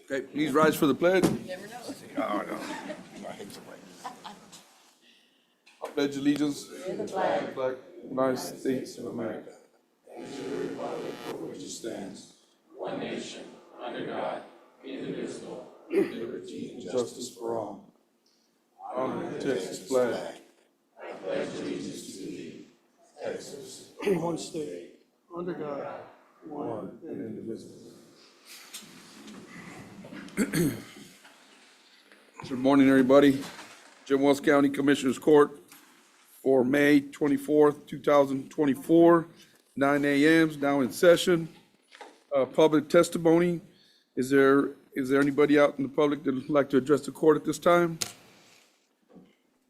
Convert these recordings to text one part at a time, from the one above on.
Okay, please rise for the pledge. Never know. Oh, no. I hate to wait. I pledge allegiance to the flag of the United States of America. Which stands, one nation, under God, indivisible, with liberty and justice for all. Honor the Texas flag. I pledge allegiance to thee, Texas, one state, under God, One and indivisible. Good morning, everybody. Jim Wells County Commissioners Court for May 24th, 2024, 9 a.m. is now in session. Public testimony. Is there anybody out in the public that would like to address the court at this time?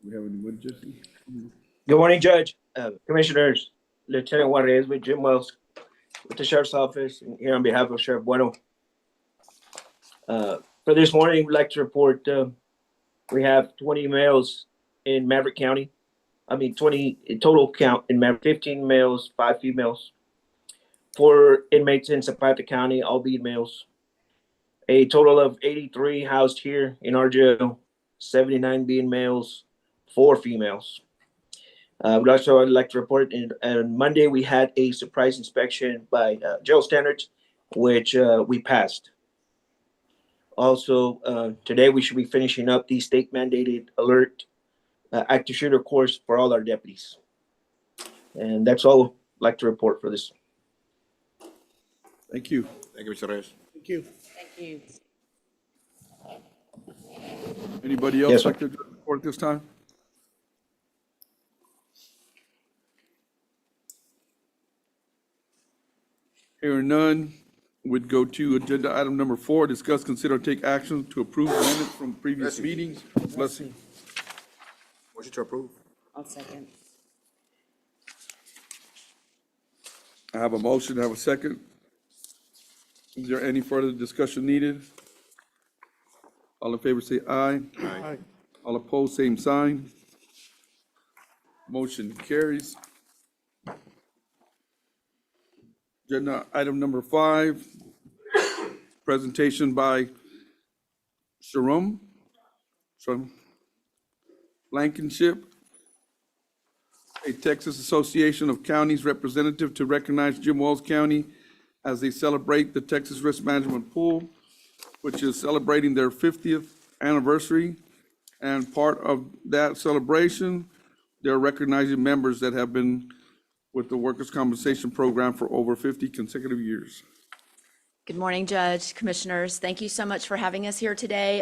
We have anyone, Jesse? Good morning, Judge, Commissioners, Lieutenant Juarez with Jim Wells with the Sheriff's Office, and here on behalf of Sheriff Bueno. For this morning, we'd like to report we have 20 males in Maverick County. 20 in total count in Maverick, 15 males, 5 females. 4 inmates in Zapata County, all being males. A total of 83 housed here in our jail, 79 being males, 4 females. I'd like to report on Monday, we had a surprise inspection by jail standards, which we passed. Also, today we should be finishing up the state mandated alert active shooter course for all our deputies. And that's all I'd like to report for this. Thank you. Thank you, Mr. Reyes. thank you. Thank you. Anybody else Yes, sir. like to address the court at this time? Hearing none, would go to agenda item number 4, discuss, consider, take action to approve minutes from previous Blessing. meetings. Blessing. Motion to approve. I'll second. I have a motion, I have a second. Is there any further discussion needed? All in favor say aye. Aye. All opposed, same sign. Motion carries. Agenda item number 5, presentation by Sharon Blankenship, a Texas Association of Counties representative to recognize Jim Wells County as they celebrate the Texas Risk Management Pool, which is celebrating their 50th anniversary. And part of that celebration, they're recognizing members that have been with the Workers' Compensation Program for over 50 consecutive years. Good morning, Judge, Commissioners. Thank you so much for having us here today.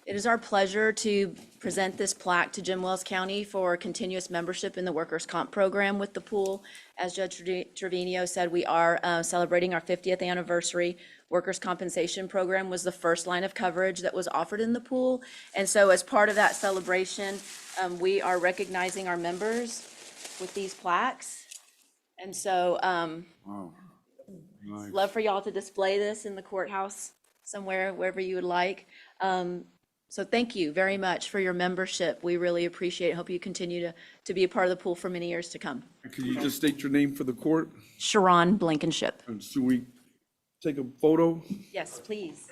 It is our pleasure to present this plaque to Jim Wells County for continuous membership in the Workers' Comp Program with the pool. As Judge Trevino said, we are celebrating our 50th anniversary. Workers' Compensation Program was the first line of coverage that was offered in the pool. And so as part of that celebration, we are recognizing our members with these plaques. And so Nice. love for y'all to display this in the courthouse somewhere, wherever you would like. So thank you very much for your membership. We really appreciate it. Hope you continue to be a part of the pool for many years to come. Can you just state your name for the court? Sharon Blankenship. And should we take a photo? Yes, please.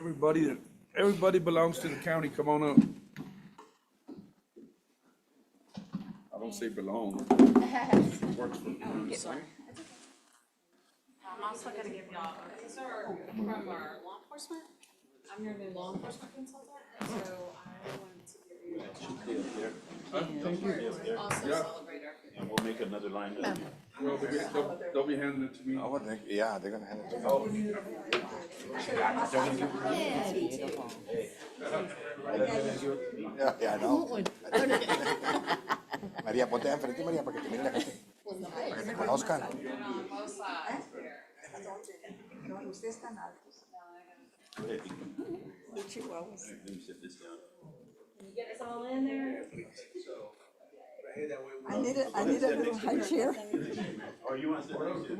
Everybody belongs to the county, come on up. I don't say belong. Works for the county. I'm also gonna give y'all, these are from our law enforcement. I'm your new law enforcement consultant, so I wanted to give you. Also Yeah. celebrate our. And we'll make another line. Well, they'll be handing it to me. Oh, yeah, they're gonna hand it to me. Yeah, I know. María, ponte enfrente, María, para que te miren la gente. Para que te conozcan. On both sides here. Ustedes están altos. Let me sit this down. Can you get us all in there? I need a little high chair. Or you want to sit next to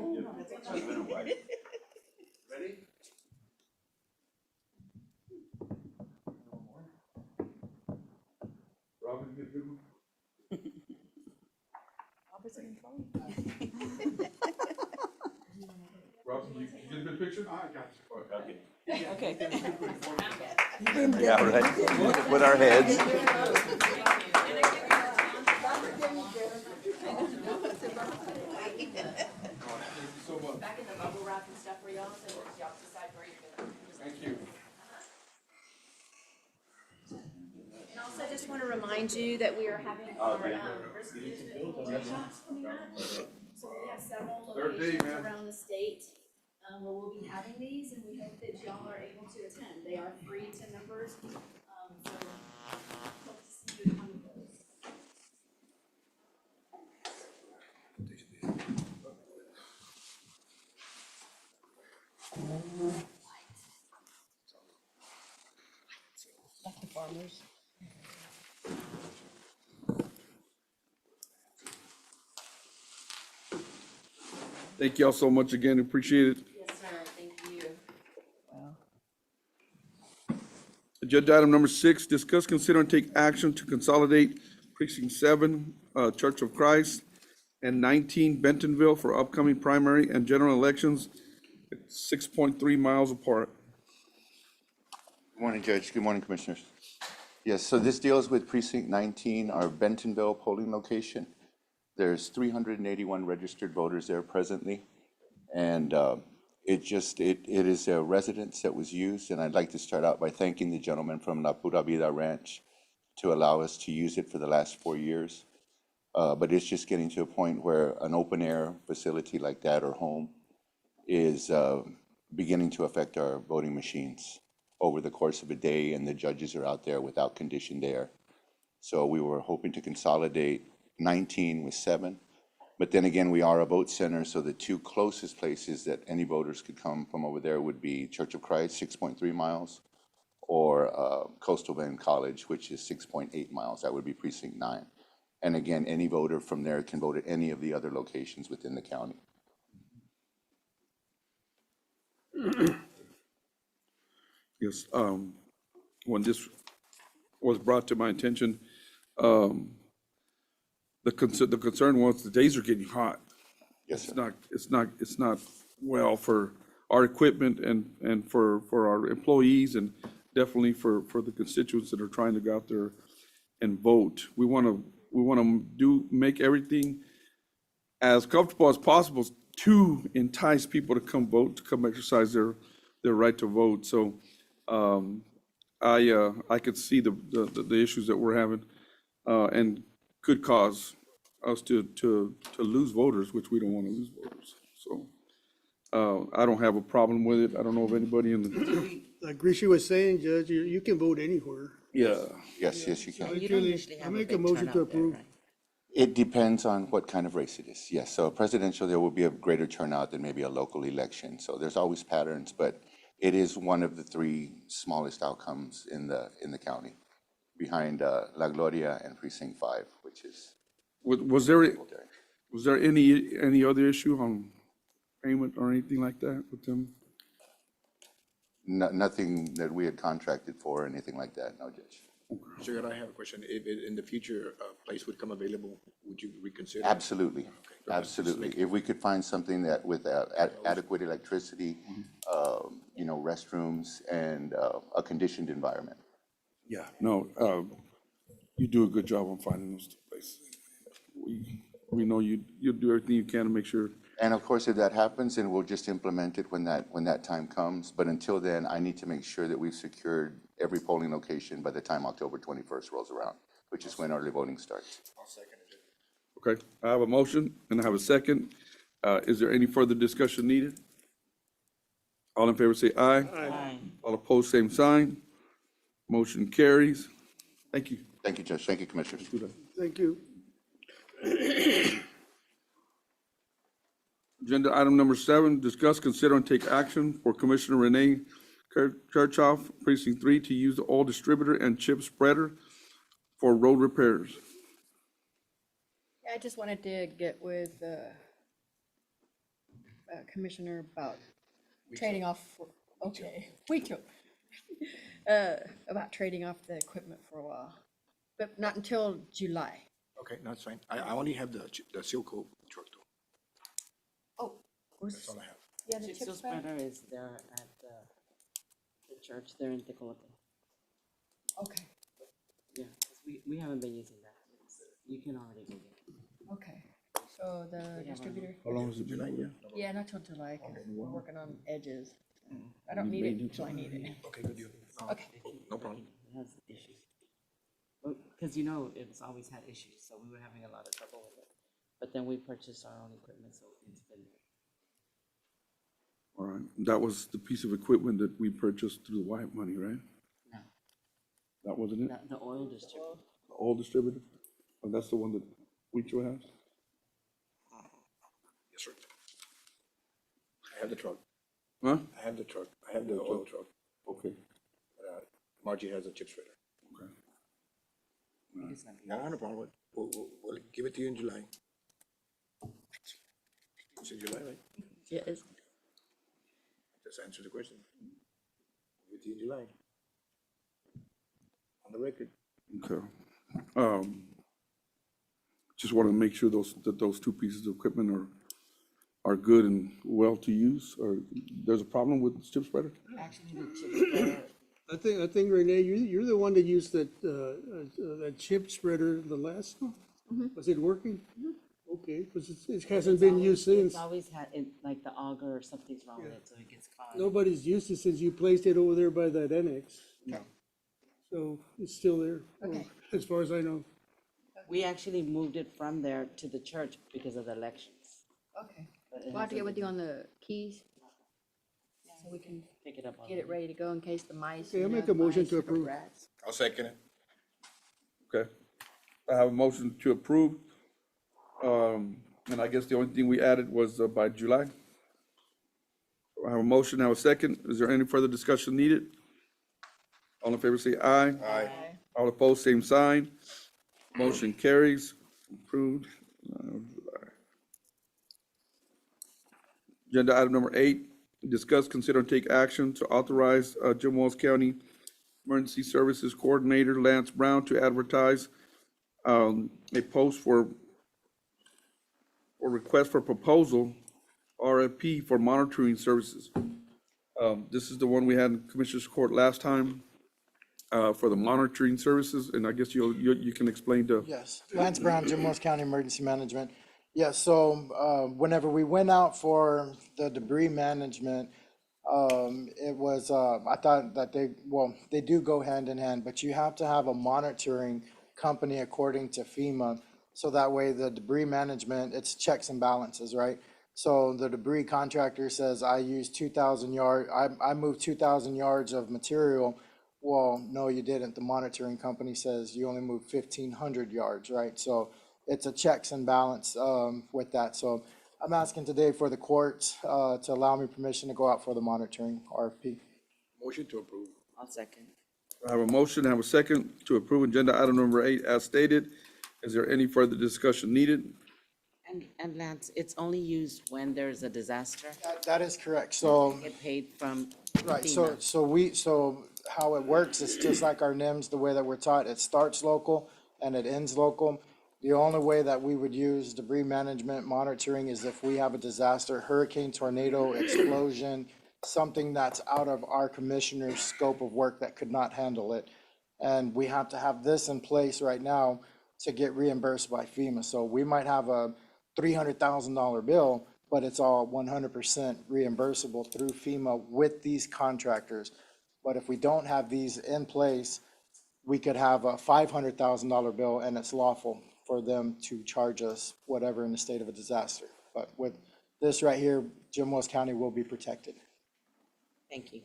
your husband or wife? Ready? Robin, you get a good one? Robin, you get a good picture? I got you. Okay. Okay. Yeah, right. With our heads. Back in the bubble wrap and stuff for y'all, so y'all decide where you're gonna. Thank you. And also just want to remind you that we are having our risk management workshops coming up. So we have several Third day, locations man. around the state where we'll be having these, and we hope that y'all are able to attend. They are free to members, so hope to see you at one of those. Like the farmers. Thank y'all so much again, appreciate it. Yes, sir, thank you. Agenda item number 6, discuss, consider, and take action to consolidate precinct 7, Church of Christ, and 19 Bentonville for upcoming primary and general elections, 6.3 miles apart. Good morning, Judge. Good morning, Commissioners. Yes, so this deals with precinct 19, our Bentonville polling location. There's 381 registered voters there presently. And it is a residence that was used. And I'd like to start out by thanking the gentleman from La Pura Vida Ranch to allow us to use it for the last 4 years. But it's just getting to a point where an open air facility like that or home is beginning to affect our voting machines over the course of a day, and the judges are out there without conditioned air. So we were hoping to consolidate 19 with 7. But then again, we are a vote center, so the 2 closest places that any voters could come from over there would be Church of Christ, 6.3 miles, or Coastal Bend College, which is 6.8 miles. That would be precinct 9. And again, any voter from there can vote at any of the other locations within the county. Yes, when this was brought to my attention, the concern was the days are getting hot. Yes, sir. It's not well for our equipment and for our employees, and definitely for the constituents that are trying to go out there and vote. We want to make everything as comfortable as possible to entice people to come vote, to come exercise their right to vote. So I could see the issues that we're having, and could cause us to lose voters, which we don't want to lose voters. So I don't have a problem with it. I don't know if anybody in the, Like Rishi was saying, Judge, you can vote anywhere. yeah. Yes, you can. You don't usually I have a make a big motion to turnout there, approve. right? It depends on what kind of race it is. Yes, so presidential, there will be a greater turnout than maybe a local election. So there's always patterns, but it is one of the 3 smallest outcomes in the county, behind La Gloria and Precinct 5, which is. Was there any other issue on payment or anything like that with them? Nothing that we had contracted for or anything like that, no, Judge. Mr. Guerra, I have a question. If in the future a place would come available, would you reconsider? Absolutely, absolutely. If we could find something that with adequate electricity, restrooms and a conditioned environment. Yeah, no, you do a good job on finding those places. We know you'll do everything you can to make sure. And of course, if that happens, then we'll just implement it when that time comes. But until then, I need to make sure that we've secured every polling location by the time October 21st rolls around, which is when early voting starts. I'll second it. Okay, I have a motion and I have a second. Is there any further discussion needed? All in favor say aye. Aye. All opposed, same sign. Motion carries. Thank you. Thank you, Judge. Thank you, Commissioners. Thank you. Agenda item number 7, discuss, consider, and take action for Commissioner Renee Kirchhoff, Precinct 3, to use the oil distributor and chip spreader for road repairs. I just wanted to get with Commissioner about trading off, about trading off the equipment for a while, but not until July. Okay, no, that's fine. I only have the seal coat truck though. Oh, That's all I have. yeah, the Chip chip seal spreader. spreader is there at church, they're in Tecolote. Okay, Yeah, 'cause we haven't been using that. You can already go get it. okay. So the distributor, How long has it been out, yeah? yeah, not till July, 'cause we're working on edges. I don't need it till I need it. Okay, good deal. Okay. No problem. It has issues. Because you know, it's always had issues, so we were having a lot of trouble with it. But then we purchased our own equipment, so it's been there. All right, that was the piece of equipment that we purchased through the Wyatt money, right? No, That wasn't it? the oil distributor. The old distributor? Oh, that's the one that Huicho has? Yes, sir. I have the truck. Huh? I have the truck. I have the oil truck. Okay. Margie has a chip shredder. Okay. It's not- No, no problem. We'll give it to you in July. It's in July, right? Yes. Just answer the question. Give it to you in July. On the record. Okay. Just want to make sure that those two pieces of equipment are good and well to use, or there's a problem with the chip spreader? Actually, the chip spreader, I think Renee, you're the one that used that chip spreader the last one? Was it working? Okay, because it hasn't been used since. it's always had, like the auger or something's wrong with it, so it gets caught. Nobody's used it since you placed it over there by that annex. So it's still there, Okay. as far as I know. We actually moved it from there to the church because of the elections. Okay. But it We'll have to get hasn't with you been- on the keys, so we can Pick it up. on get it ready to go in case the mice. Okay, I'll you know, make a motion mice to or approve. rats. I'll second it. Okay. I have a motion to approve. And I guess the only thing we added was by July. I have a motion, I have a second. Is there any further discussion needed? All in favor say aye. Aye. All opposed, same sign. Motion carries. Approved. Agenda item number 8, discuss, consider, and take action to authorize Jim Wells County Emergency Services Coordinator Lance Brown to advertise a post for request for proposal, RFP for monitoring services. This is the one we had in Commissioners Court last time for the monitoring services, and I guess you can explain to. Yes, Lance Brown, Jim Wells County Emergency Management. Yes, so whenever we went out for the debris management, it was, I thought that they do go hand in hand, but you have to have a monitoring company according to FEMA. So that way the debris management, it's checks and balances, right? So the debris contractor says, I moved 2,000 yards of material. Well, no, you didn't. The monitoring company says you only moved 1,500 yards, right? So it's a checks and balance with that. So I'm asking today for the court to allow me permission to go out for the monitoring RFP. Motion to approve. I'll second. I have a motion, I have a second to approve agenda item number 8 as stated. Is there any further discussion needed? And Lance, it's only used when there's a disaster. That is correct. So, Get paid from right, FEMA. so how it works is just like our NIMS, the way that we're taught, it starts local and it ends local. The only way that we would use debris management monitoring is if we have a disaster, hurricane, tornado, explosion, something that's out of our commissioner's scope of work that could not handle it. And we have to have this in place right now to get reimbursed by FEMA. So we might have a $300,000 bill, but it's all 100% reimbursable through FEMA with these contractors. But if we don't have these in place, we could have a $500,000 bill and it's lawful for them to charge us whatever in the state of a disaster. But with this right here, Jim Wells County will be protected. Thank you.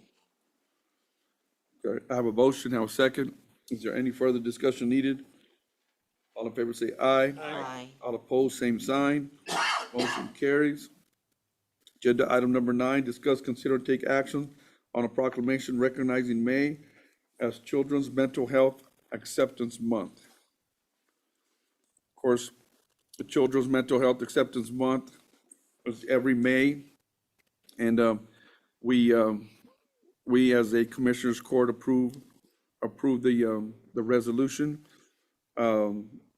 Okay, I have a motion, I have a second. Is there any further discussion needed? All in favor say aye. Aye. All opposed, same sign. Motion carries. Agenda item number 9, discuss, consider, and take action on a proclamation recognizing May as Children's Mental Health Acceptance Month. Of course, the Children's Mental Health Acceptance Month is every May. And we as a Commissioners Court approve the resolution.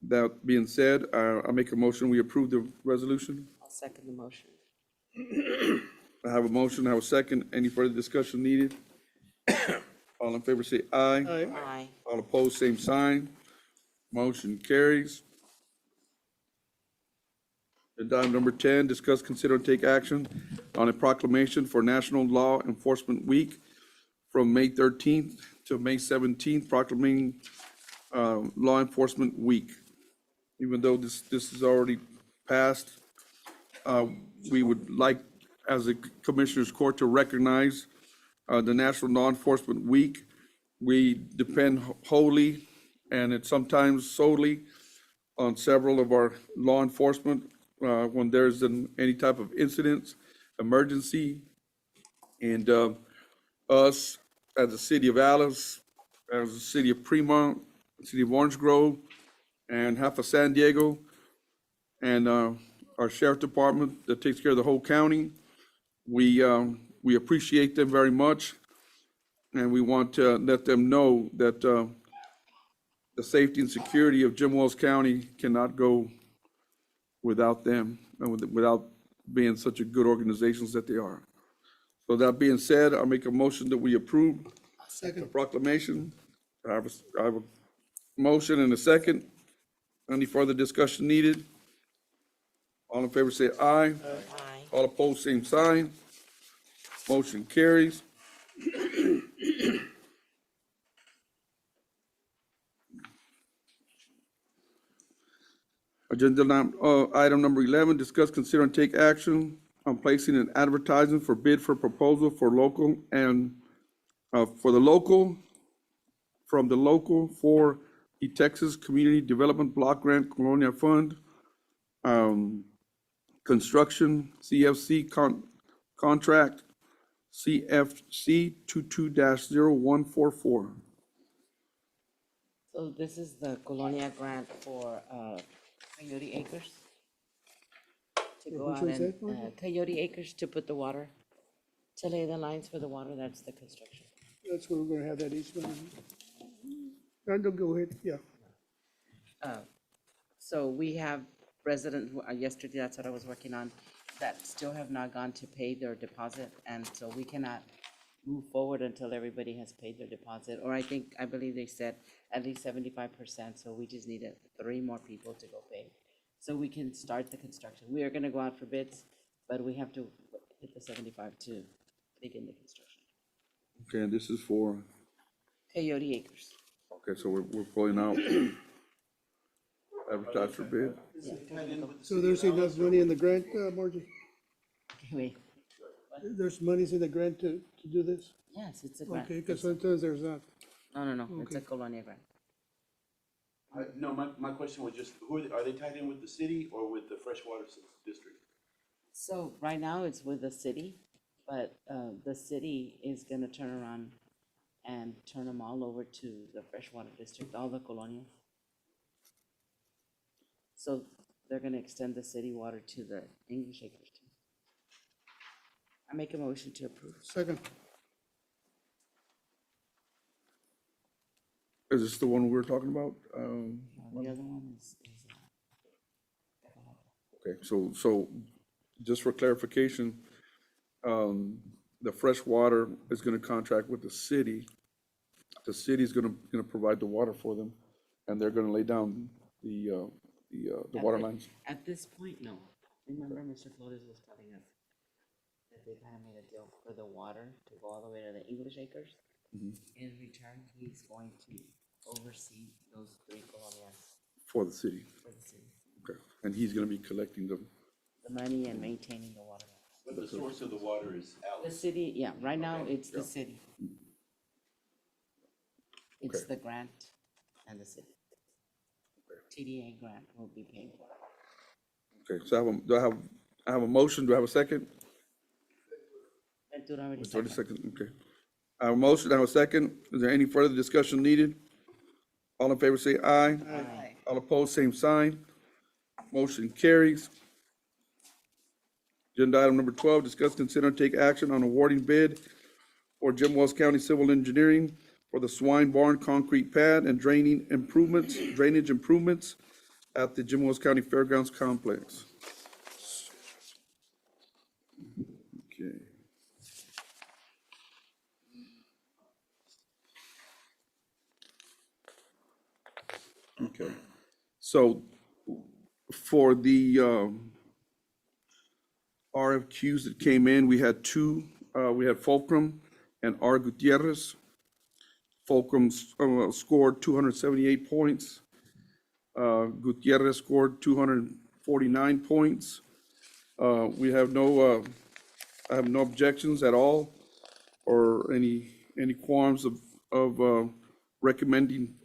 That being said, I make a motion, we approve the resolution. I'll second the motion. I have a motion, I have a second. Any further discussion needed? All in favor say aye. Aye. Aye. All opposed, same sign. Motion carries. Agenda item number 10, discuss, consider, and take action on a proclamation for National Law Enforcement Week from May 13th to May 17th, proclaiming Law Enforcement Week. Even though this is already passed, we would like, as a Commissioners Court, to recognize the National Law Enforcement Week. We depend wholly, and it's sometimes solely, on several of our law enforcement when there's any type of incidents, emergency. And us, as the city of Alice, as the city of Fremont, city of Orange Grove, and half of San Diego, and our sheriff department that takes care of the whole county, we appreciate them very much. And we want to let them know that the safety and security of Jim Wells County cannot go without them, and without being such a good organizations that they are. So that being said, I'll make a motion that we approve the Second. proclamation. I have a motion and a second. Any further discussion needed? All in favor say aye. Aye. All opposed, same sign. Motion carries. Item number 11, discuss, consider, and take action on placing an advertisement for bid for proposal for local and, for the Texas Community Development Block Grant Colonial Fund, construction CFC contract CFC 22-0144. So this is the Colonia grant for Coyote Acres. To go Which out one's and, that one? Coyote Acres to put the water, to lay the lines for the water, that's the construction. That's where we're gonna have that easement. Don't go ahead, yeah. So we have residents, yesterday, that's what I was working on, that still have not gone to pay their deposit, and so we cannot move forward until everybody has paid their deposit, or I believe they said at least 75%, so we just needed 3 more people to go pay. So we can start the construction. We are gonna go out for bids, but we have to hit the 75 to begin the construction. Okay, and this is for, Coyote Acres. okay, so we're pulling out advertise for bid. So there's enough money in the grant, Margie? Wait, There's monies in the grant to do this? yes, it's a grant. Okay, because sometimes there's not. No, it's a Okay. Colonia grant. No, my question was just, are they tied in with the city or with the freshwater district? So right now it's with the city, but the city is gonna turn around and turn them all over to the freshwater district, all the colonias. So they're gonna extend the city water to the English acres too. I make a motion to approve. Second. Is this the one we were talking about? The other one is Okay, so just for clarification, the fresh water is gonna contract with the city. The city's gonna provide the water for them, and they're gonna lay down the water lines. At this point, no. Remember, Mr. Flores was telling us that they kind of made a deal for the water to go all the way to the English acres. In return, he's going to oversee those 3 colonias For the city, for the city. okay, and he's gonna be collecting them. The money and maintaining the water. But the source of the water is The Alice. city, yeah, right now, it's the city. It's Okay. the grant and the city. TDA grant will be paying for it. Okay, so I have a motion, do I have a second? Ventura already It's already seconded. second, okay. I have a motion, I have a second. Is there any further discussion needed? All in favor say aye. Aye. All opposed, same sign. Motion carries. Agenda item number 12, discuss, consider, and take action on awarding bid for Jim Wells County Civil Engineering for the Swine Barn concrete pad and drainage improvements at the Jim Wells County Fairgrounds Complex. Okay. Okay. So for the RFQs that came in, we had two. We had Fulcrum and R. Gutierrez. Fulcrum scored 278 points. Gutierrez scored 249 points. We have no, I have no objections at all or any qualms of recommending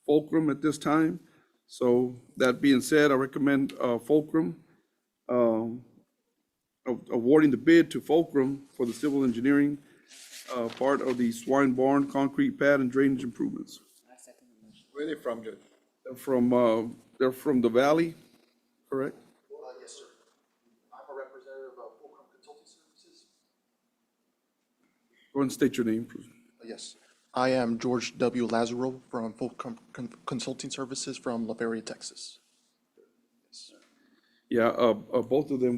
Fulcrum at this time. So that being said, I recommend Fulcrum, awarding the bid to Fulcrum for the civil engineering part of the swine barn, concrete pad, and drainage improvements. Where are they from, Judge? They're from the valley, correct? Yes, sir. I'm a representative of Fulcrum Consulting Services. Go ahead and state your name, please. Yes. I am George W. Lazaro from Fulcrum Consulting Services from La Feria, Texas. Yeah, both of the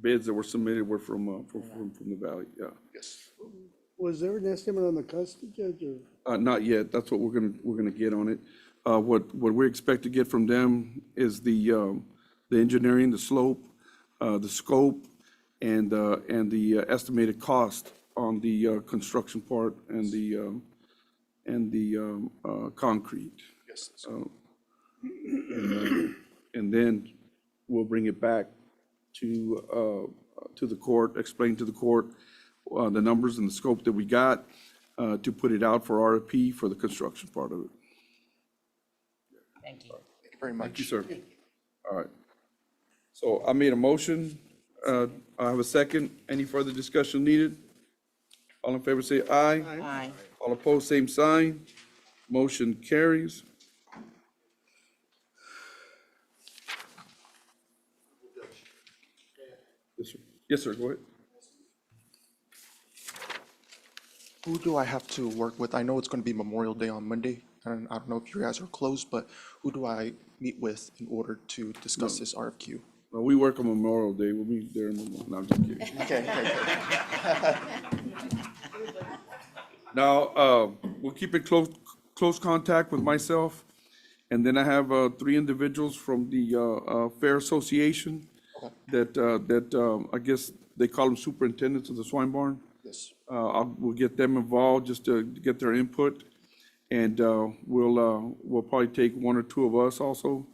bids that were submitted were from the valley, yeah. Yes. Was there an estimate on the cost, Judge, or? Not yet, that's what we're gonna get on it. What we expect to get from them is the engineering, the slope, the scope, and the estimated cost on the construction part and the concrete. Yes. And then we'll bring it back to the court, explain to the court the numbers and the scope that we got to put it out for RFP for the construction part of it. Thank you. Thank you very much. Thank you, sir. All right. So I made a motion. I have a second. Any further discussion needed? All in favor say aye. Aye. All opposed, same sign. Motion carries. Yes, sir. Yes, sir, go ahead. Who do I have to work with? I know it's going to be Memorial Day on Monday, and I don't know if you guys are closed, but who do I meet with in order to discuss this RFQ? Well, we work on Memorial Day. We'll meet there in Memorial. No, I'm just kidding. Okay. Now, we'll keep in close contact with myself. And then I have, three individuals from the, Fair Association that, I guess they call them superintendents of the swine barn. Yes. We'll get them involved just to get their input. And, we'll probably take one or two of us also.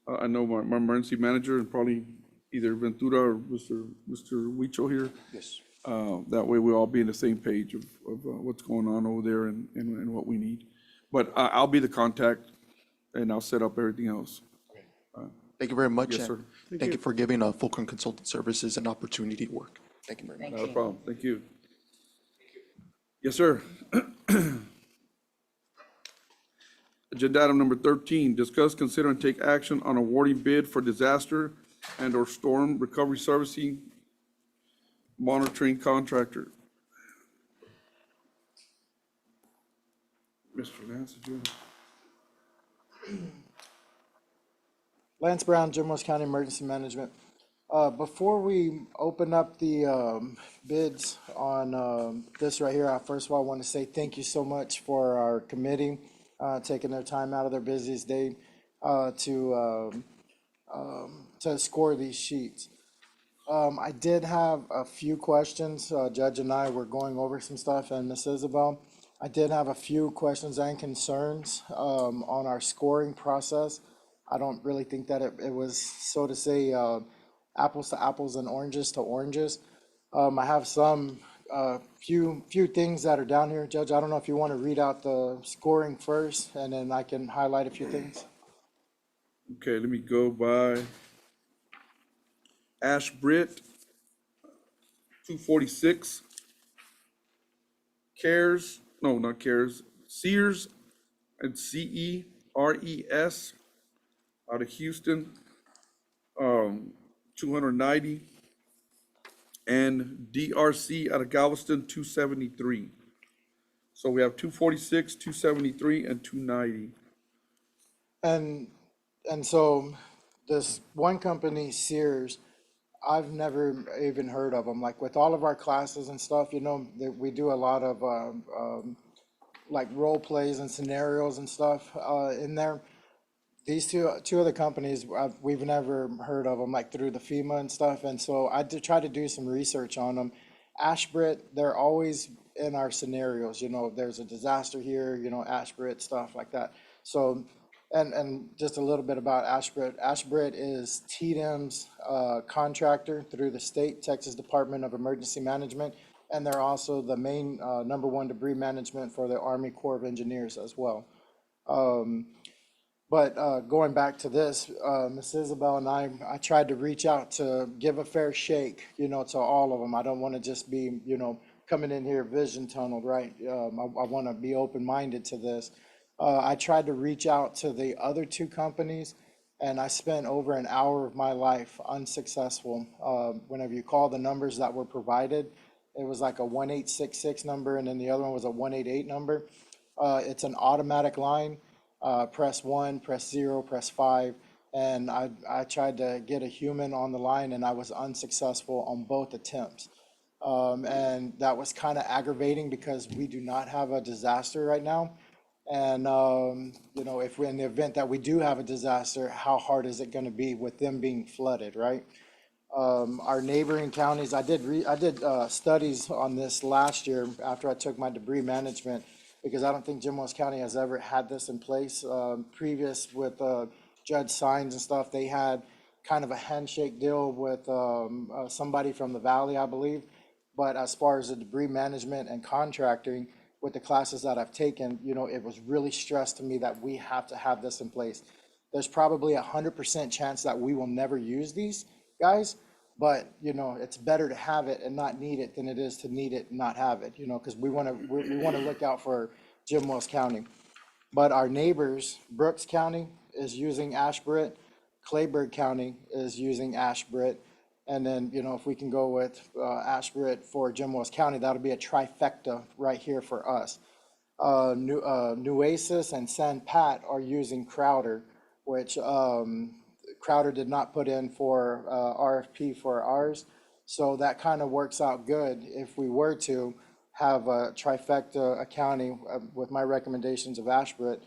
I know my emergency manager and probably either Ventura or Mr. Huicho here. Yes. That way we'll all be on the same page of what's going on over there and what we need. But I'll be the contact and I'll set up everything else. Thank you very much. Yes, and sir. Thank you for giving Fulcrum Consulting Services an opportunity to work. Thank you very much. Not a problem. Thank you. Yes, sir. Agenda item number 13, discuss, consider, and take action on awarding bid for disaster and/or storm recovery servicing monitoring contractor. Mr. Lance, did you? Lance Brown, Jim Wells County Emergency Management. Before we open up the bids on this right here, first of all, I want to say thank you so much for our committee taking their time out of their busiest day to score these sheets. I did have a few questions. Judge and I were going over some stuff, and Ms. Isabel, I did have a few questions and concerns on our scoring process. I don't really think that it was, so to say, apples to apples and oranges to oranges. I have some few things that are down here. Judge, I don't know if you want to read out the scoring first, and then I can highlight a few things. Okay, let me go by Ash Britt, 246. Not Cares, Sears, and CERES out of Houston, 290. And DRC out of Galveston, 273. So we have 246, 273, and 290. And so this one company, Sears, I've never even heard of them. Like with all of our classes and stuff, you know, we do a lot of like role plays and scenarios and stuff in there. These two other companies, we've never heard of them, like through the FEMA and stuff. And so I did try to do some research on them. Ashbrit, they're always in our scenarios. You know, if there's a disaster here, you know, Ashbrit, stuff like that. So, and just a little bit about Ashbrit. Ashbrit is TDM's contractor through the state, Texas Department of Emergency Management. And they're also the main #1 debris management for the Army Corps of Engineers as well. But going back to this, Ms. Isabel and I tried to reach out to give a fair shake, you know, to all of them. I don't want to just be, you know, coming in here vision tunneled, right? I want to be open-minded to this. I tried to reach out to the other two companies, and I spent over an hour of my life unsuccessful. Whenever you call the numbers that were provided, it was like a 1866 number, and then the other one was a 188 number. It's an automatic line. Press 1, press 0, press 5, and I tried to get a human on the line, and I was unsuccessful on both attempts. And that was kind of aggravating because we do not have a disaster right now. And, you know, if we're in the event that we do have a disaster, how hard is it going to be with them being flooded, right? Our neighboring counties, I did studies on this last year after I took my debris management, because I don't think Jim Wells County has ever had this in place. Previous with Judge Sines and stuff, they had kind of a handshake deal with somebody from the valley, I believe. But as far as the debris management and contracting, with the classes that I've taken, you know, it was really stressed to me that we have to have this in place. There's probably 100% chance that we will never use these guys, but you know, it's better to have it and not need it than it is to need it and not have it, you know, because we want to look out for Jim Wells County. But our neighbors, Brooks County is using Ashbrit, Clayburgh County is using Ashbrit, and then, you know, if we can go with Ashbrit for Jim Wells County, that'll be a trifecta right here for us. Nueces and San Pat are using Crowder, which Crowder did not put in for RFP for ours. So that kind of works out good if we were to have a trifecta accounting with my recommendations of Ashbrit.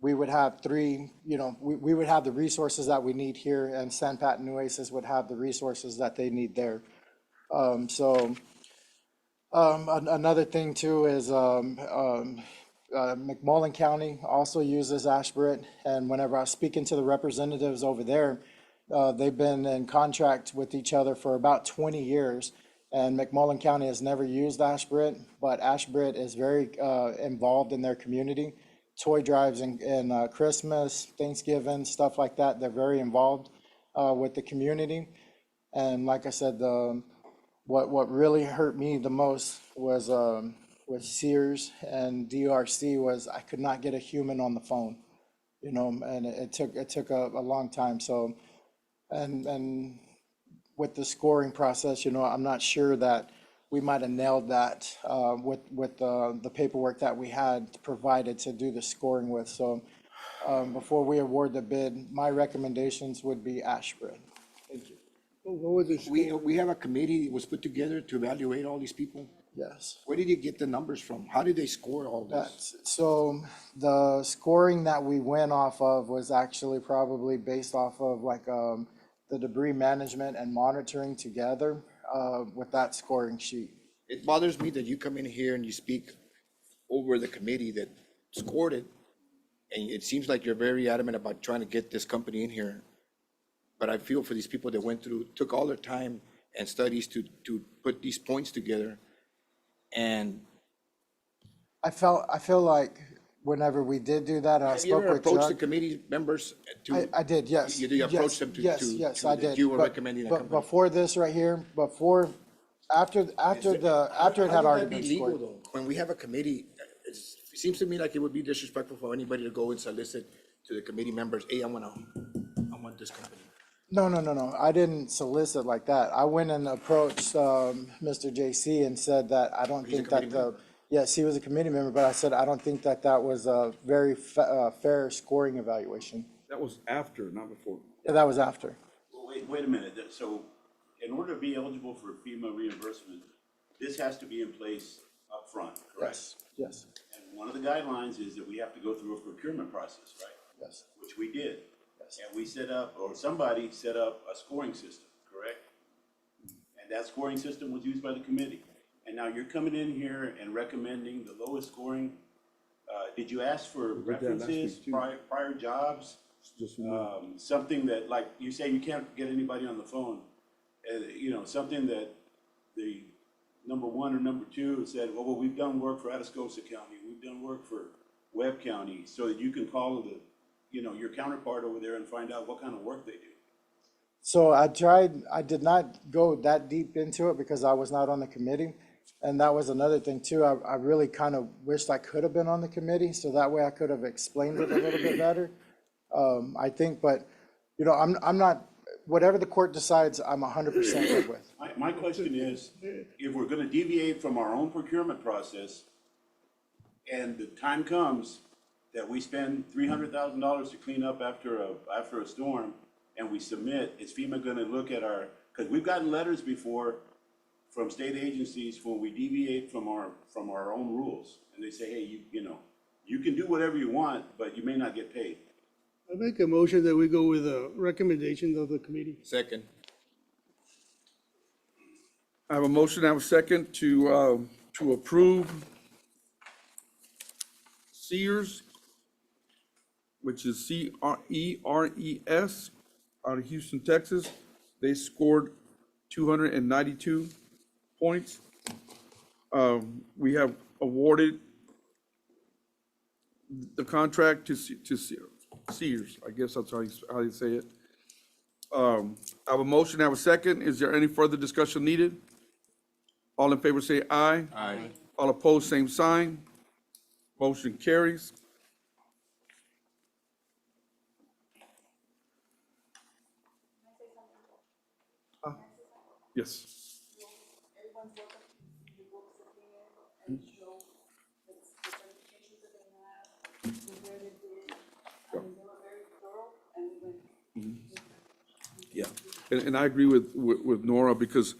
We would have three, you know, we would have the resources that we need here, and San Pat and Nueces would have the resources that they need there. Another thing too is McMullen County also uses Ashbrit, and whenever I was speaking to the representatives over there, they've been in contract with each other for about 20 years, and McMullen County has never used Ashbrit, but Ashbrit is very involved in their community. Toy drives and Christmas, Thanksgiving, stuff like that. They're very involved with the community. And like I said, what really hurt me the most was with Sears and DRC was I could not get a human on the phone, you know, and it took a long time. So, and with the scoring process, you know, I'm not sure that we might have nailed that with the paperwork that we had provided to do the scoring with. So before we award the bid, my recommendations would be Ashbrit. Thank you. What was it? We have a committee that was put together to evaluate all these people. Yes. Where did you get the numbers from? How did they score all this? So the scoring that we went off of was actually probably based off of like the debris management and monitoring together with that scoring sheet. It bothers me that you come in here and you speak over the committee that scored it, and it seems like you're very adamant about trying to get this company in here. But I feel for these people that went through, took all their time and studies to put these points together. And I feel like whenever we did do that, I have you spoke ever with approached the Chuck. committee members to? I did, yes. You approached them to? Yes, I that did. You were But- recommending a But company? before this right here, after it How had would already that be been legal, scored. though? When we have a committee, it seems to me like it would be disrespectful for anybody to go and solicit to the committee members, hey, I want this company. No. I didn't solicit like that. I went and approached Mr. JC and said that I don't He's a think that committee member? yes, he was a committee member, but I said I don't think that was a very fair scoring evaluation. That was after, not before. Yeah, that was after. Well, wait a minute. So in order to be eligible for FEMA reimbursement, this has to be in place up front, correct? Yes. And one of the guidelines is that we have to go through a procurement process, right? Yes. Which we did. And we set up, or somebody set up a scoring system, correct? And that scoring system was used by the committee. And now you're coming in here and recommending the lowest scoring. Did you ask for We did that last references, week, too. prior jobs? Just Something that, like, you say you can't get anybody on the phone. You know, something that the number one or number two said, well, we've done work for Atascosa County, we've done work for Webb County, so that you can call the, you know, your counterpart over there and find out what kind of work they do. So I did not go that deep into it because I was not on the committee. And that was another thing too. I really kind of wished I could have been on the committee, so that way I could have explained it a little bit better. I think, but, you know, I'm not, whatever the court decides, I'm 100% good with. My question is, if we're gonna deviate from our own procurement process, and the time comes that we spend $300,000 to clean up after a storm, and we submit, is FEMA gonna look at our, because we've gotten letters before from state agencies when we deviate from our own rules, and they say, hey, you know, you can do whatever you want, but you may not get paid. I make a motion that we go with the recommendations of the committee. Second. I have a motion, I have a second to approve Sears, which is CRERES, out of Houston, Texas. They scored 292 points. We have awarded the contract to Sears, I guess that's how you say it. I have a motion, I have a second. Is there any further discussion needed? All in favor say aye. Aye. All opposed, same sign. Motion carries. Yes. Everyone's welcome to the books that they have and show the certifications that they have, and where they did. I mean, they were very thorough and we went. Yeah, and I agree with Nora because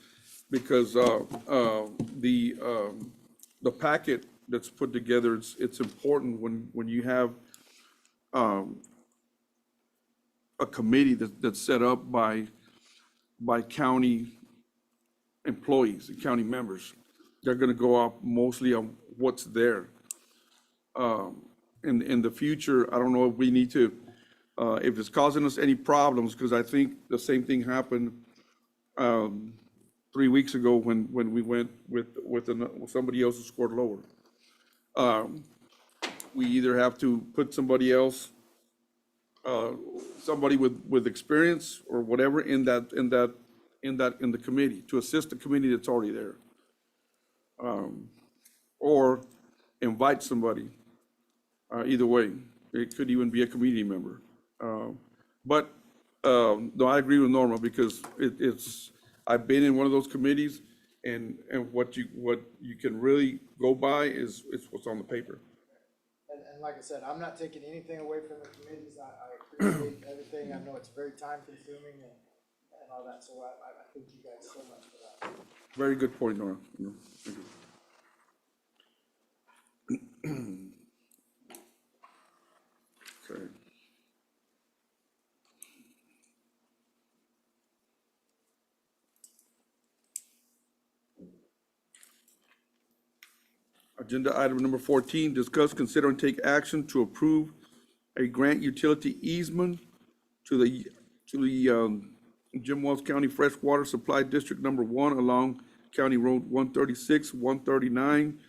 the packet that's put together, it's important when you have a committee that's set up by county employees and county members. They're gonna go off mostly on what's there. In the future, I don't know if we need to, if it's causing us any problems, because I think the same thing happened 3 weeks ago when we went with somebody else who scored lower. We either have to put somebody else, somebody with experience or whatever in the committee to assist the committee that's already there, or invite somebody. Either way, it could even be a community member. But no, I agree with Norma because I've been in one of those committees, and what you can really go by is what's on the paper. And like I said, I'm not taking anything away from the committees. I appreciate everything. I know it's very time consuming and all that, so I thank you guys so much for that. Very good point, Nora. Thank you. Okay. Agenda item number 14, discuss, consider, and take action to approve a grant utility easement to the Jim Wells County Freshwater Supply District Number 1 along County Road 136, 139,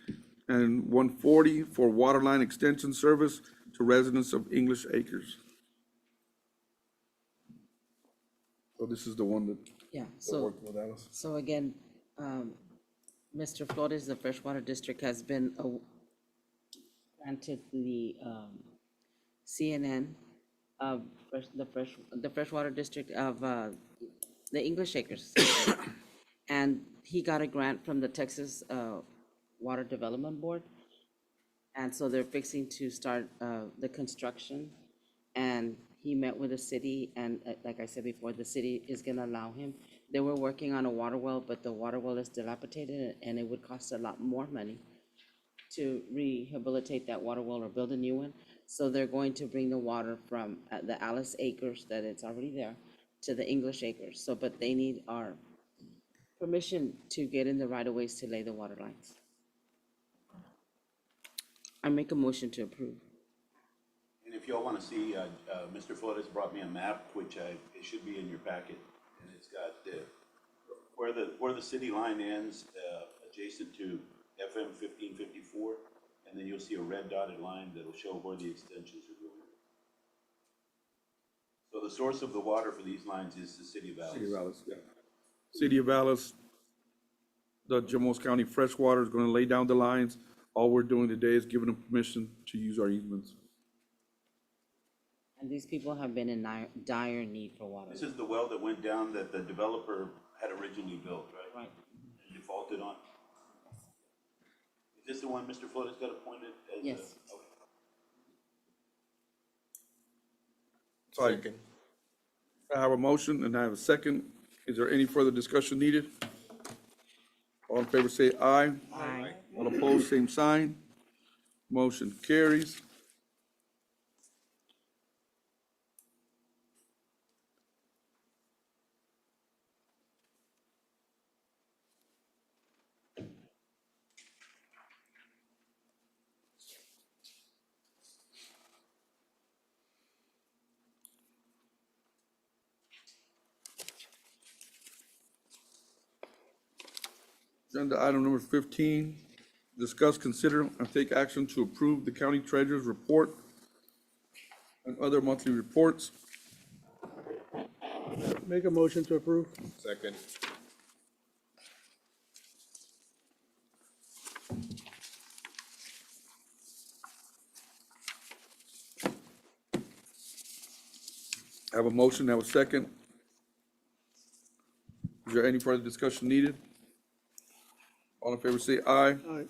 and 140 for water line extension service to residents of English Acres. So this is the one that Yeah, that worked with Alice. so again, Mr. Flores, the freshwater district has been granted the CNN of the freshwater district of the English Acres. And he got a grant from the Texas Water Development Board. And so they're fixing to start the construction. And he met with the city, and like I said before, the city is gonna allow him. They were working on a water well, but the water well is dilapidated, and it would cost a lot more money to rehabilitate that water well or build a new one. So they're going to bring the water from the Alice Acres, that it's already there, to the English Acres. So, but they need our permission to get in the right of ways to lay the water lines. I make a motion to approve. And if y'all wanna see, Mr. Flores brought me a map, which it should be in your packet, and it's got where the city line ends, adjacent to FM 1554, and then you'll see a red dotted line that'll show where the extensions are going. So the source of the water for these lines is the city of Alice. City of Alice, yeah. City of Alice, the Jim Wells County Freshwater is gonna lay down the lines. All we're doing today is giving them permission to use our easements. And these people have been in dire need for water. This is the well that went down that the developer had originally built, right? Right. And defaulted on. Is this the one Mr. Flores got appointed as? Yes. Okay. So I- Second. I have a motion and I have a second. Is there any further discussion needed? All in favor say aye. Aye. All opposed, same sign. Motion carries. Agenda item number 15, discuss, consider, and take action to approve the county treasurer's report and other monthly reports. Make a motion to approve. Second. I have a motion, I have a second. Is there any further discussion needed? All in favor say aye. Aye.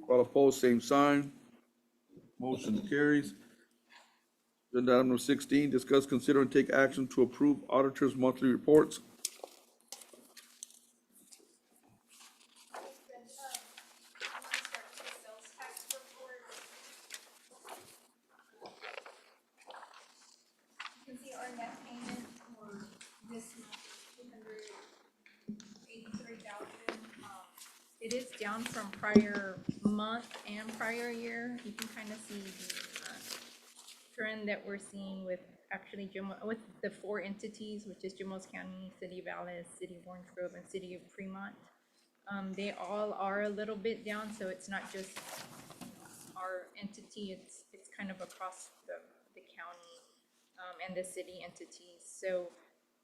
All opposed, same sign. Motion carries. Agenda item number 16, discuss, consider, and take action to approve auditors' monthly reports. You can see our net payment for this month is $283,000. It is down from prior month and prior year. You can kind of see the trend that we're seeing with actually with the four entities, which is Jim Wells County, City of Alice, City of Orange Grove, and City of Fremont. They all are a little bit down, so it's not just our entity, it's kind of across the county and the city entities. So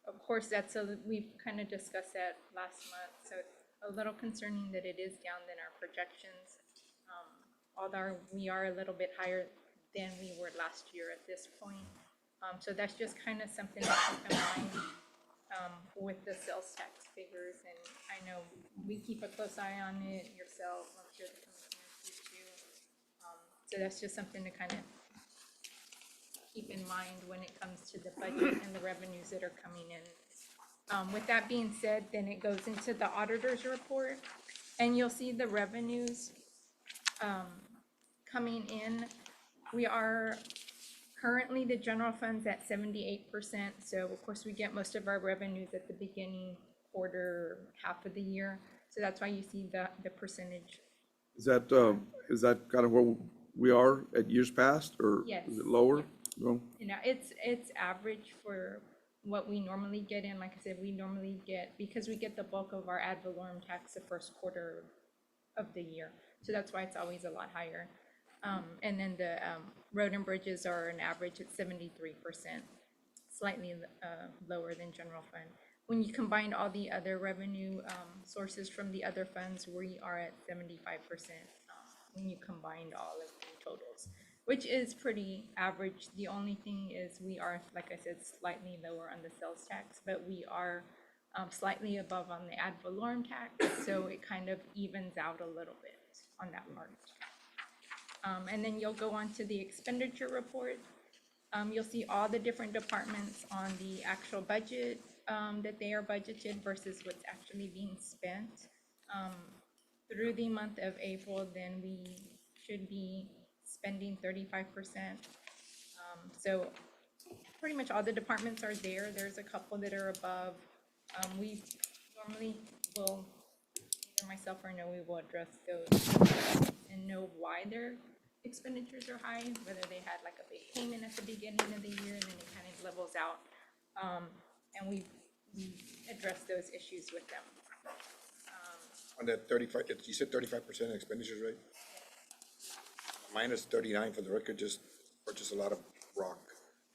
of course, we kind of discussed that last month, so it's a little concerning that it is down than our projections. Although we are a little bit higher than we were last year at this point. So that's just kind of something to keep in mind with the sales tax figures. And I know we keep a close eye on it, yourself, I'm sure the commissioners do too. So that's just something to kind of keep in mind when it comes to the budget and the revenues that are coming in. With that being said, then it goes into the auditor's report, and you'll see the revenues coming in. We are currently, the general fund's at 78%, so of course we get most of our revenues at the beginning quarter, half of the year. So that's why you see the percentage. Is that kind of where we are at years past, or Yes. is it lower? No? You know, it's average for what we normally get in. Like I said, we normally get, because we get the bulk of our ad valorem tax the first quarter of the year. So that's why it's always a lot higher. And then the road and bridges are an average at 73%, slightly lower than general fund. When you combine all the other revenue sources from the other funds, we are at 75% when you combined all of the totals, which is pretty average. The only thing is we are, like I said, slightly lower on the sales tax, but we are slightly above on the ad valorem tax, so it kind of evens out a little bit on that part. And then you'll go on to the expenditure report. You'll see all the different departments on the actual budget that they are budgeted versus what's actually being spent. Through the month of April, then we should be spending 35%. So pretty much all the departments are there. There's a couple that are above. We normally will, either myself or no, we will address those and know why their expenditures are high, whether they had like a big payment at the beginning of the year and then it kind of levels out. And we address those issues with them. On that 35, you said 35% expenditures, right? Minus 39 for the record, just purchased a lot of rock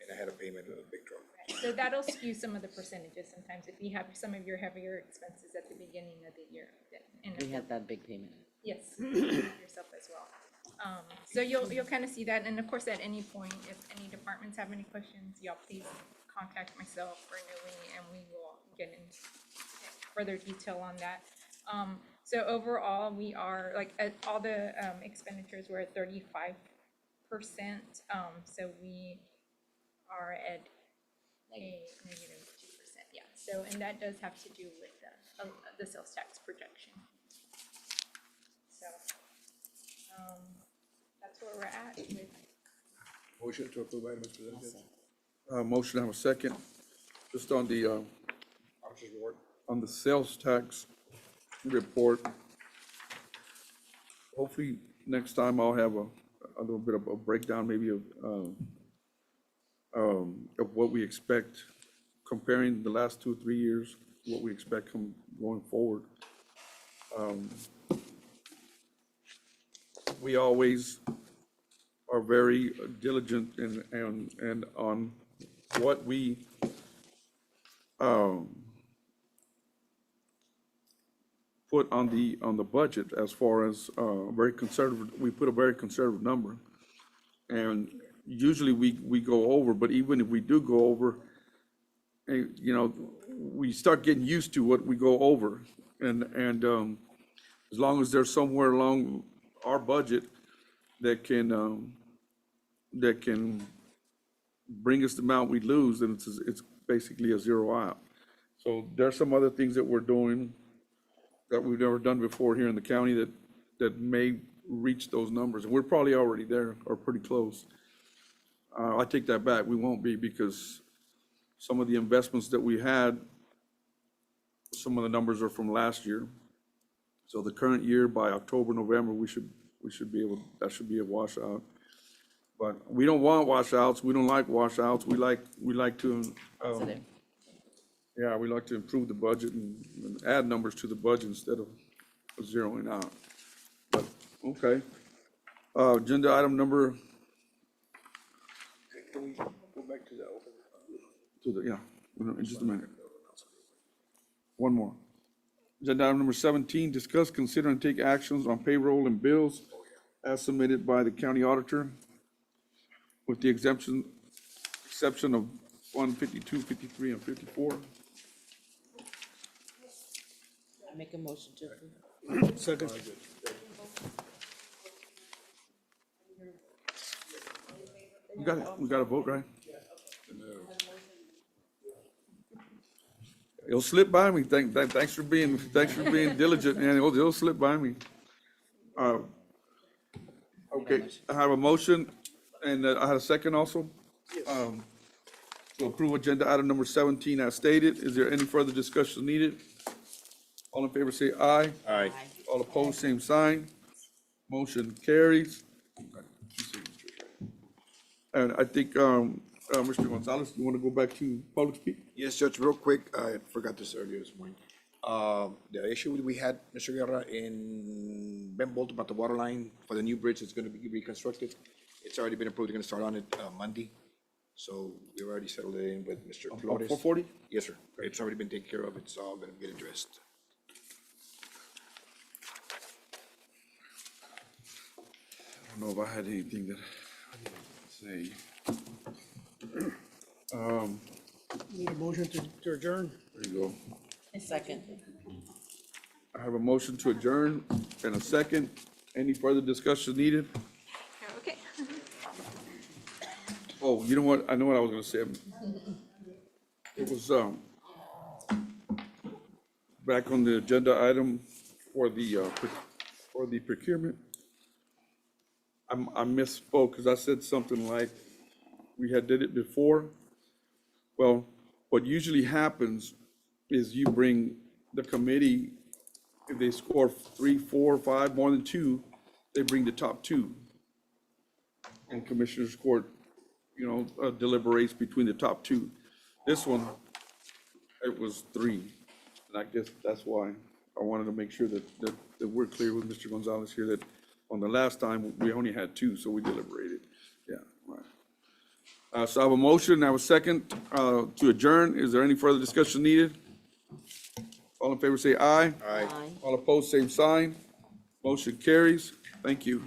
and I had a payment of a big truck. So that'll skew some of the percentages sometimes if you have some of your heavier expenses at the beginning of the year. We had that big payment. Yes, yourself as well. So you'll kind of see that, and of course, at any point, if any departments have any questions, y'all please contact myself or Newly, and we will get into further detail on that. So overall, we are, like, at all the expenditures, we're at 35%. So we are at a -2%, yeah. So, and that does have to do with the sales tax projection. So, that's where we're at with. Motion to approve items presented. Motion, have a second. Just on the, Officers report. on the sales tax report. Hopefully, next time I'll have a little bit of a breakdown maybe of what we expect, comparing the last 2 or 3 years, what we expect going forward. We always are very diligent and on what we put on the budget as far as very conservative. We put a very conservative number, and usually we go over. But even if we do go over, you know, we start getting used to what we go over, and as long as there's somewhere along our budget that can bring us the amount we lose, then it's basically a zero out. So there's some other things that we're doing that we've never done before here in the county that may reach those numbers, and we're probably already there or pretty close. I take that back, we won't be, because some of the investments that we had, some of the numbers are from last year. So the current year, by October, November, we should be able, that should be a washout. But we don't want washouts, we don't like washouts, we like to, Positive. yeah, we like to improve the budget and add numbers to the budget instead of zeroing out. But, okay. Agenda item number, Can we go back to the open? yeah, in just a minute. One more. Agenda item number 17, discuss, consider, and take actions on payroll and bills as submitted by the county auditor, with the exception of 152, 53, and 54. I make a motion to approve. Second. We got it, we got a vote, right? It'll slip by me. Thanks for being diligent, and it'll slip by me. Okay, I have a motion, and I had a second also. To approve agenda item number 17 as stated. Is there any further discussion needed? All in favor say aye. Aye. All opposed, same sign. Motion carries. And I think, Mr. Gonzalez, you want to go back to public speak? Yes, Judge, real quick, I forgot this earlier this morning. The issue we had, Mr. Guerra, in Ben Bolt about the water line for the new bridge that's gonna be reconstructed, it's already been approved, they're gonna start on it, Monday. So we've already settled it in with Mr. Flores. 440? Yes, sir. It's already been taken care of, it's all gonna get addressed. I don't know if I had anything that I needed to say. Need a motion to adjourn? There you go. Second. I have a motion to adjourn and a second. Any further discussion needed? Okay. Oh, you know what? I know what I was gonna say. It was, back on the agenda item for the procurement. I misspoke, because I said something like, we had did it before. Well, what usually happens is you bring the committee, if they score 3, 4, 5, more than 2, they bring the top 2. And Commissioners Court, deliberates between the top 2. This one, it was 3. And I guess that's why I wanted to make sure that we're clear with Mr. Gonzalez here that on the last time, we only had 2, so we deliberated. Yeah, right. So I have a motion, I have a second to adjourn. Is there any further discussion needed? All in favor say aye. Aye. All opposed, same sign. Motion carries. Thank you.